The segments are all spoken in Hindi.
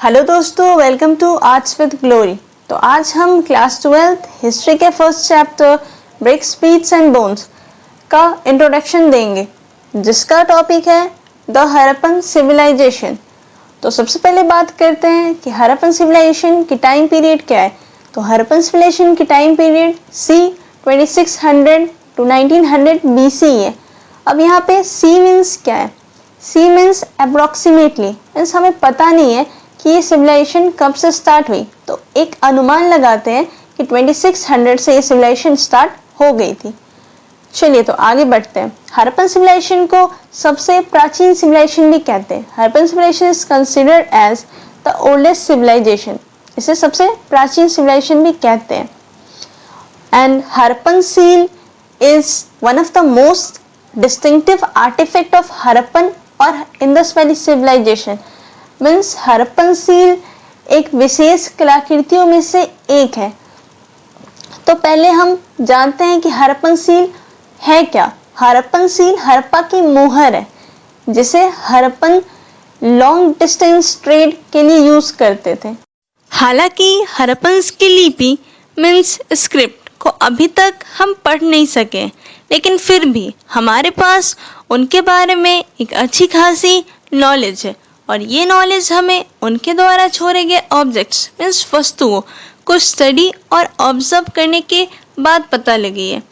हेलो दोस्तों, welcome to arts with glory. तो आज हम क्लास 12th हिस्ट्री के first chapter bricks, beads and bones का इंट्रोडक्शन देंगे, जिसका टॉपिक है द हड़प्पन सिविलाइजेशन। तो सबसे पहले बात करते हैं कि हड़प्पन सिविलाइजेशन की टाइम पीरियड क्या है। तो हड़प्पन सिविलाइजेशन की time period C 2600 to 1900 BC है। अब यहाँ पे C मीन्स क्या है? C मीन्स अप्रोक्सीमेटली, मीन्स हमें पता नहीं है कि ये सिविलाइजेशन कब से स्टार्ट हुई। तो एक अनुमान लगाते हैं कि 2600 से ये सिविलाइजेशन स्टार्ट हो गई थी। चलिए तो आगे बढ़ते हैं। हड़प्पन सिविलाइजेशन को सबसे प्राचीन सिविलाइजेशन भी कहते हैं। Harappan civilisation is considered as the oldest civilisation. इसे सबसे प्राचीन सिविलाइजेशन भी कहते हैं। And Harappan seal is one of the most distinctive artefact of Harappan और Indus valley civilisation. Means Harappan seal एक विशेष कलाकृतियों में से एक है। तो पहले हम जानते हैं कि हड़प्पन सील है क्या। हड़प्पन सील हड़प्पा की मुहर है, जिसे हड़प्पन लॉन्ग डिस्टेंस ट्रेड के लिए यूज करते थे। हालांकि हड़प्पन की लिपि मीन्स स्क्रिप्ट को अभी तक हम पढ़ नहीं सके, लेकिन फिर भी हमारे पास उनके बारे में एक अच्छी खासी नॉलेज है। और ये नॉलेज हमें उनके द्वारा छोड़े गए ऑब्जेक्ट्स मीन्स वस्तुओं को स्टडी और ऑब्जर्व करने के बाद पता लगी है।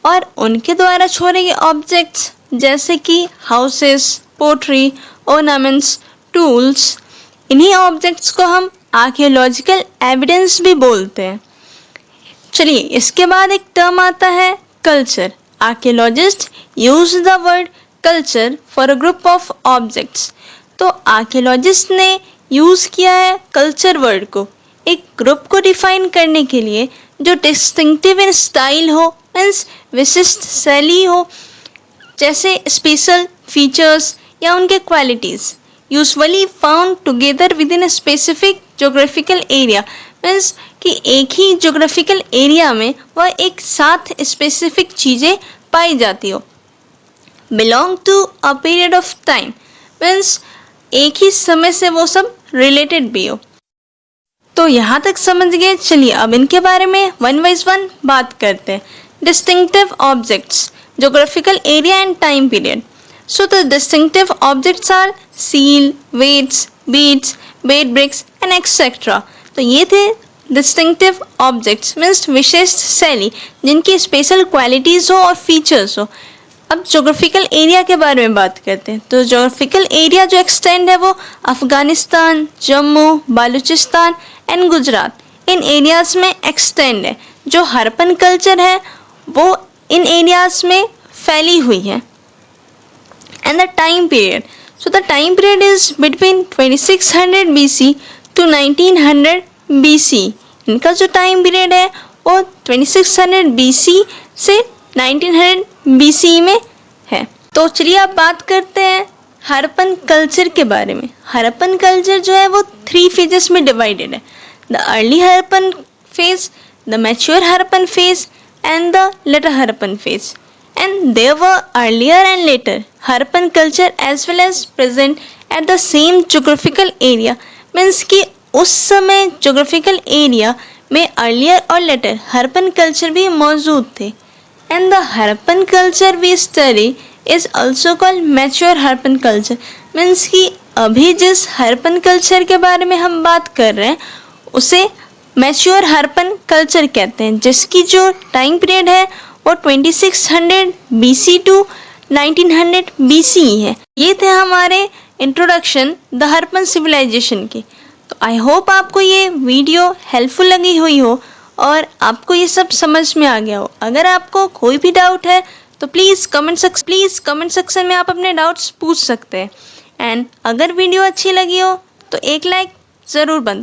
और उनके द्वारा छोड़े गए ऑब्जेक्ट्स जैसे कि हाउसेस, पोट्री, ऑर्नामेंट्स, टूल्स, इन्हीं ऑब्जेक्ट्स को हम आर्कियोलॉजिकल एविडेंस भी बोलते हैं। चलिए, इसके बाद एक टर्म आता है culture. Archaeologist use the word culture for a group of objects. तो आर्कियोलॉजिस्ट ने यूज किया है कल्चर वर्ड को एक ग्रुप को डिफाइन करने के लिए जो डिस्टिंक्टिव इन स्टाइल हो, मीन्स विशिष्ट शैली हो, जैसे स्पेशल फीचर्स या उनके qualities usually found together with in a specific geographical area. Means कि एक ही ज्योग्राफिकल एरिया में वह एक साथ स्पेसिफिक चीज़ें पाई जाती हो। Belong to a period of time, means एक ही समय से वो सब रिलेटेड भी हो। तो यहाँ तक समझ गए। चलिए अब इनके बारे में वन वाइज वन बात करते हैं। Distinctive objects, geographical area and time period. So the distinctive objects are seals, weights, beads, bed bricks and etcetera. तो ये थे डिस्टिंक्टिव ऑब्जेक्ट्स मीन्स विशेष शैली जिनकी स्पेशल क्वालिटीज़ हो और फीचर्स हो। अब ज्योग्राफिकल एरिया के बारे में बात करते हैं। तो ज्योग्राफिकल एरिया जो एक्सटेंड है वो अफगानिस्तान, जम्मू, बालूचिस्तान एंड गुजरात, इन एरियाज़ में एक्सटेंड है। जो हड़प्पन कल्चर है वो इन एरियाज़ में फैली हुई है। And the time period, so the time period is between 2600 BC to 1900 BC। इनका जो टाइम पीरियड है वो 2600 BC से 1900 BC में है। तो चलिए अब बात करते हैं हड़प्पन कल्चर के बारे में। हड़प्पन कल्चर जो है वो 3 फेजेस में डिवाइडेड है। The early Harappan phase, the mature Harappan phase and the later Harappan phase. And there were earlier and later Harappan culture as well as present at the same geographical area. Means कि उस समय ज्योग्राफिकल एरिया में अर्लियर और लेटर हड़प्पन कल्चर भी मौजूद थे। And the Harappan culture we study is also called mature Harappan culture। Means कि अभी जिस हड़प्पन कल्चर के बारे में हम बात कर रहे हैं उसे मैच्योर हड़प्पन कल्चर कहते हैं, जिसकी जो टाइम पीरियड है वो 2600 BC टू 1900 BC है। ये थे हमारे इंट्रोडक्शन द हड़प्पन सिविलाइजेशन की। तो आई होप आपको ये वीडियो हेल्पफुल लगी हुई हो और आपको ये सब समझ में आ गया हो। अगर आपको कोई भी डाउट है तो प्लीज़ कमेंट सेक्शन में आप अपने डाउट्स पूछ सकते हैं। एंड अगर वीडियो अच्छी लगी हो तो एक लाइक ज़रूर बन